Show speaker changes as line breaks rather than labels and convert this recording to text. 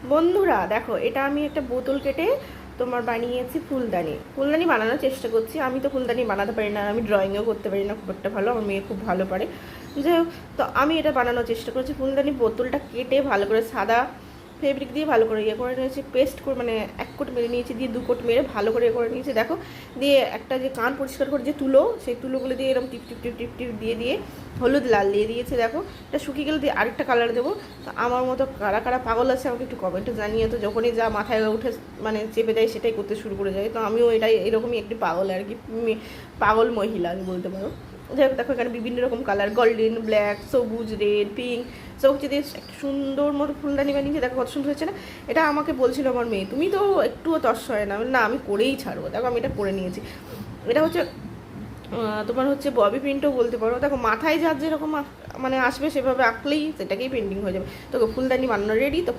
বন্ধুরা দেখো, এটা আমি একটা বোতল কেটে তোমার বানিয়েছি ফুলদানি। ফুলদানি বানানোর চেষ্টা করছি। আমি তো ফুলদানি বানাতে পারি না, আমি ড্রয়িংও করতে পারি না খুব একটা ভালো, আমার মেয়ে খুব ভালো পারে। যাই হোক, তো আমি এটা বানানোর চেষ্টা করছি। ফুলদানি বোতলটা কেটে ভালো করে সাদা ফেব্রিক দিয়ে ভালো করে ইয়ে করে নিয়েছি, পেস্ট করে মানে এক কোট মেরে নিয়েছি, দিয়ে দু কোট মেরে ভালো করে ইয়ে করে নিয়েছি। দেখো, দিয়ে একটা যে কান পরিষ্কার করে যে তুলো, সেই তুলোগুলো দিয়ে এরকম টিপ টিপ টিপ টিপ টিপ দিয়ে দিয়ে হলুদ লাল দিয়ে দিয়েছে। দেখো, এটা শুকিয়ে গেলে দিয়ে আরেকটা কালার দেবো। তো আমার মতো কারা কারা পাগল আছে আমাকে একটু কমেন্টে জানিয়ে। তো যখনই যা মাথায় উঠে মানে চেপে দেয় সেটাই করতে শুরু করে যায়। তো আমিও এটাই এরকমই একটি পাগল আর কি, পাগল মহিলা আমি বলতে পারো। যাই হোক, দেখো এখানে বিভিন্ন রকম কালার, গোল্ডেন, ব্ল্যাক, সবুজ, রেড, পিঙ্ক সব কিছু দিয়ে একটা সুন্দর মতো ফুলদানি বানিয়েছে। দেখো কত সুন্দর হয়েছে না। এটা আমাকে বলছিল আমার মেয়ে, তুমি তো একটুও তর্স হয় না। না, আমি করেই ছাড়বো। দেখো আমি এটা করে নিয়েছি। এটা হচ্ছে তোমার হচ্ছে ববি প্রিন্টও বলতে পারো। দেখো মাথায় যার যেরকম মানে আসবে সেভাবে আঁকলেই সেটাকেই পেন্টিং হয়ে যাবে। তো ফুলদানি বানানো রেডি। তো